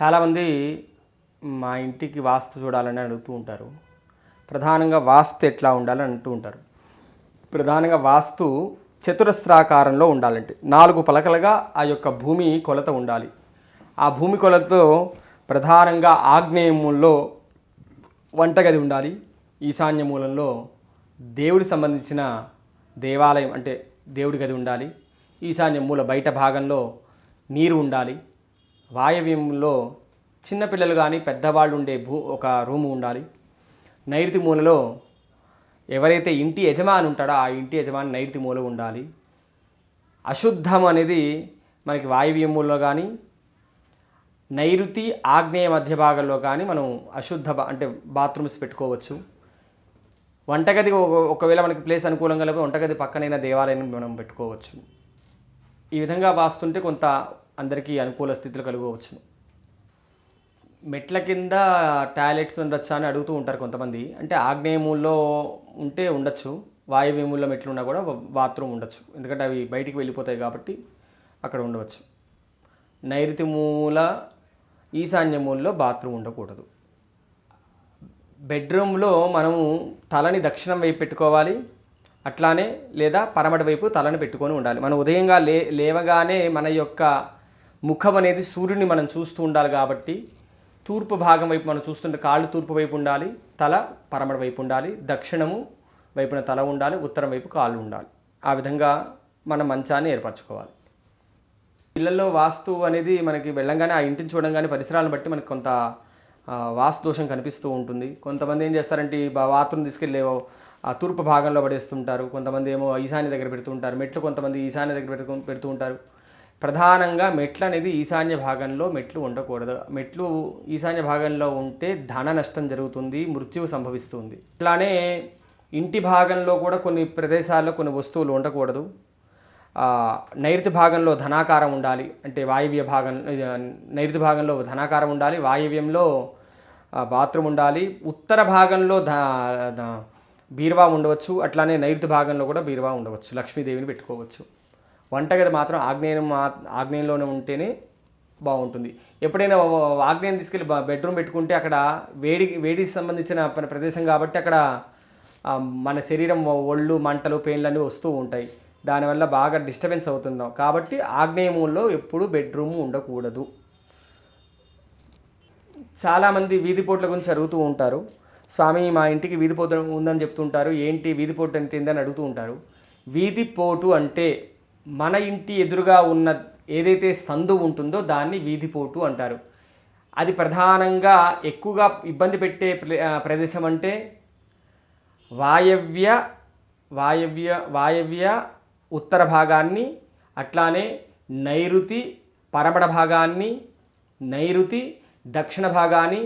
చాలామంది మా ఇంటికి వాస్తు చూడాలని అడుగుతూ ఉంటారు. ప్రధానంగా వాస్తు ఎట్లా ఉండాలని అంటూ ఉంటారు. ప్రధానంగా వాస్తు చతురస్రాకారంలో ఉండాలంటే 4 పలకలుగా ఆ యొక్క భూమి కొలత ఉండాలి. ఆ భూమి కొలతతో ప్రధానంగా ఆగ్నేయ మూలలో వంటగది ఉండాలి. ఈశాన్య మూలంలో దేవుడికి సంబంధించిన దేవాలయం అంటే దేవుడి గది ఉండాలి. ఈశాన్య మూల బయట భాగంలో నీరు ఉండాలి. వాయవ్యంలో చిన్నపిల్లలు కానీ పెద్దవాళ్ళు ఉండే ఒక రూము ఉండాలి. నైరుతి మూలలో ఎవరైతే ఇంటి యజమాని ఉంటాడో ఆ ఇంటి యజమాని నైరుతి మూల ఉండాలి. అశుద్ధం అనేది మనకి వాయవ్య మూలలో కానీ నైరుతి ఆగ్నేయ మధ్య భాగంలో కానీ మనం అశుద్ధ అంటే బాత్రూమ్స్ పెట్టుకోవచ్చు. వంటగది ఒకవేళ మనకి ప్లేస్ అనుకూలంగా లేకపోతే వంటగది పక్కనైన దేవాలయం మనం పెట్టుకోవచ్చు. ఈ విధంగా వాస్తుంటే కొంత అందరికీ అనుకూల స్థితులు కలుగవచ్చు. మెట్ల కింద టాయిలెట్స్ ఉండొచ్చా అని అడుగుతూ ఉంటారు కొంతమంది. అంటే ఆగ్నేయ మూలలో ఉంటే ఉండొచ్చు, వాయవ్య మూలలో మెట్లు ఉన్నా కూడా బాత్రూమ్ ఉండొచ్చు. ఎందుకంటే అవి బయటికి వెళ్ళిపోతాయి కాబట్టి అక్కడ ఉండవచ్చు. నైరుతి మూల ఈశాన్య మూలలో బాత్రూమ్ ఉండకూడదు. బెడ్రూమ్లో మనము తలని దక్షిణం వైపు పెట్టుకోవాలి. అట్లానే లేదా పరమటి వైపు తలని పెట్టుకొని ఉండాలి. మనం ఉదయంగా లేవగానే మన యొక్క ముఖం అనేది సూర్యుని మనం చూస్తూ ఉండాలి కాబట్టి తూర్పు భాగం వైపు మనం చూస్తుంటే కాళ్ళు తూర్పు వైపు ఉండాలి, తల పరమటి వైపు ఉండాలి, దక్షిణము వైపున తల ఉండాలి, ఉత్తరం వైపు కాళ్ళు ఉండాలి. ఆ విధంగా మనం మంచాన్ని ఏర్పరచుకోవాలి. ఇళ్లలో వాస్తు అనేది మనకి వెళ్ళంగానే ఆ ఇంటిని చూడంగానే పరిసరాలను బట్టి మనకి కొంత వాస్తు దోషం కనిపిస్తూ ఉంటుంది. కొంతమంది ఏం చేస్తారంటే బాత్రూమ్ తీసుకెళ్ళి ఆ తూర్పు భాగంలో పడేస్తుంటారు. కొంతమంది ఏమో ఈశాన్య దగ్గర పెడుతుంటారు. మెట్లు కొంతమంది ఈశాన్య దగ్గర పెడుతూ ఉంటారు. ప్రధానంగా మెట్లు అనేది ఈశాన్య భాగంలో మెట్లు ఉండకూడదు. మెట్లు ఈశాన్య భాగంలో ఉంటే ధన నష్టం జరుగుతుంది, మృత్యువు సంభవిస్తుంది. ఇట్లానే ఇంటి భాగంలో కూడా కొన్ని ప్రదేశాల్లో కొన్ని వస్తువులు ఉండకూడదు. నైరుతి భాగంలో ధనాకారం ఉండాలి. అంటే వాయవ్య భాగం నైరుతి భాగంలో ధనాకారం ఉండాలి, వాయవ్యంలో బాత్రూమ్ ఉండాలి. ఉత్తర భాగంలో బీరువా ఉండవచ్చు. అట్లానే నైరుతి భాగంలో కూడా బీరువా ఉండవచ్చు. లక్ష్మీదేవిని పెట్టుకోవచ్చు. వంటగది మాత్రం ఆగ్నేయంలోనే ఉంటేనే బాగుంటుంది. ఎప్పుడైనా ఆగ్నేయం తీసుకెళ్ళి బెడ్రూమ్ పెట్టుకుంటే అక్కడ వేడికి సంబంధించిన ప్రదేశం కాబట్టి అక్కడ మన శరీరం ఒళ్ళు మంటలు పెయిన్లు వస్తూ ఉంటాయి. దానివల్ల బాగా డిస్టర్బెన్స్ అవుతుందాం కాబట్టి ఆగ్నేయములో ఎప్పుడు బెడ్రూమ్ ఉండకూడదు. చాలామంది వీధిపోట్ల గురించి అడుగుతూ ఉంటారు. స్వామి మా ఇంటికి వీధిపోటు ఉందని చెప్తుంటారు, ఏంటి వీధిపోటు అంటే ఏందని అడుగుతూ ఉంటారు. వీధిపోటు అంటే మన ఇంటి ఎదురుగా ఉన్న ఏదైతే సందు ఉంటుందో దాన్ని వీధిపోటు అంటారు. అది ప్రధానంగా ఎక్కువగా ఇబ్బంది పెట్టే ప్రదేశం అంటే వాయవ్య ఉత్తర భాగాన్ని, అట్లానే నైరుతి పరమడ భాగాన్ని, నైరుతి దక్షిణ భాగాన్ని,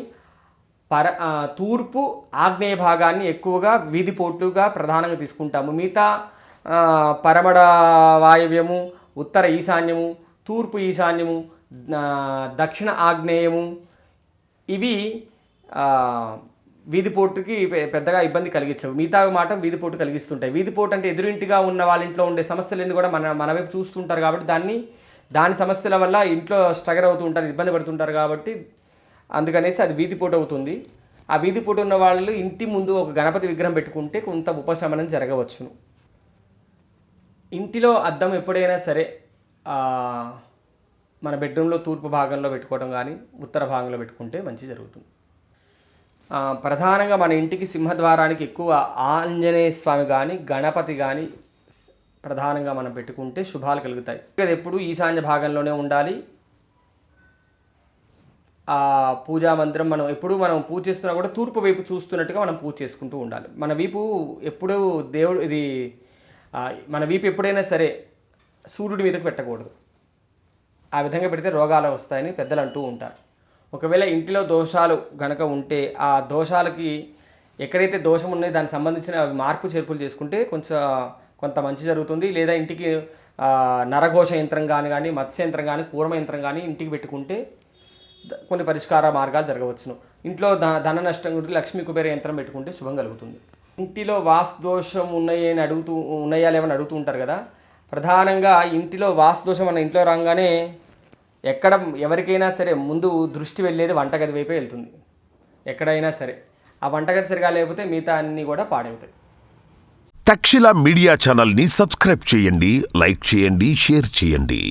తూర్పు ఆగ్నేయ భాగాన్ని ఎక్కువగా వీధిపోటుగా ప్రధానంగా తీసుకుంటాము. మిగతా పరమడ వాయవ్యము, ఉత్తర ఈశాన్యము, తూర్పు ఈశాన్యము, దక్షిణ ఆగ్నేయము ఇవి వీధిపోటుకి పెద్దగా ఇబ్బంది కలిగించవు. మిగతా మాట వీధిపోటు కలిగిస్తుంటాయి. వీధిపోటు అంటే ఎదురింటిగా ఉన్న వాళ్ళ ఇంట్లో ఉండే సమస్యలన్నీ కూడా మన వైపు చూస్తుంటారు కాబట్టి దాని సమస్యల వల్ల ఇంట్లో స్ట్రగల్ అవుతూ ఉంటారు, ఇబ్బంది పడుతుంటారు కాబట్టి అందుకనేసి అది వీధిపోటు అవుతుంది. ఆ వీధిపోటు ఉన్న వాళ్ళు ఇంటి ముందు ఒక గణపతి విగ్రహం పెట్టుకుంటే కొంత ఉపశమనం జరగవచ్చును. ఇంటిలో అద్దం ఎప్పుడైనా సరే మన బెడ్రూమ్లో తూర్పు భాగంలో పెట్టుకోవడం కానీ ఉత్తర భాగంలో పెట్టుకుంటే మంచి జరుగుతుంది. ప్రధానంగా మన ఇంటికి సింహద్వారానికి ఎక్కువ ఆంజనేయ స్వామి కానీ గణపతి కానీ ప్రధానంగా మనం పెట్టుకుంటే శుభాలు కలుగుతాయి. అది ఎప్పుడు ఈశాన్య భాగంలోనే ఉండాలి. పూజా మందిరం మనం పూజ చేస్తున్నా కూడా తూర్పు వైపు చూస్తున్నట్టుగా మనం పూజ చేసుకుంటూ ఉండాలి. మన వీపు ఎప్పుడూ మన వీపు ఎప్పుడైనా సరే సూర్యుడి మీదకు పెట్టకూడదు. ఆ విధంగా పెడితే రోగాలు వస్తాయని పెద్దలు అంటూ ఉంటారు. ఒకవేళ ఇంటిలో దోషాలు గనక ఉంటే ఆ దోషాలకి ఎక్కడైతే దోషం ఉన్నాయో దానికి సంబంధించిన మార్పు చేర్పులు చేసుకుంటే కొంత మంచి జరుగుతుంది. లేదా ఇంటికి నరఘోష యంత్రం కానీ మత్స్య యంత్రం కానీ కూర్మ యంత్రం కానీ ఇంటికి పెట్టుకుంటే కొన్ని పరిష్కార మార్గాలు జరగవచ్చును. ఇంట్లో ధన నష్టం గురించి లక్ష్మీ కుబేర యంత్రం పెట్టుకుంటే శుభం కలుగుతుంది. ఇంటిలో వాస్తు దోషం ఉన్నాయా లేవని అడుగుతూ ఉంటారు కదా. ప్రధానంగా ఇంటిలో వాస్తు దోషం మన ఇంట్లో రాగానే ఎక్కడ ఎవరికైనా సరే ముందు దృష్టి వెళ్ళేది వంటగది వైపే వెళ్తుంది. ఎక్కడైనా సరే ఆ వంటగది సరిగా లేకపోతే మిగతా అన్నీ కూడా పాడవుతాయి. తక్షశిల మీడియా ఛానల్ని సబ్స్క్రైబ్ చేయండి, లైక్ చేయండి, షేర్ చేయండి.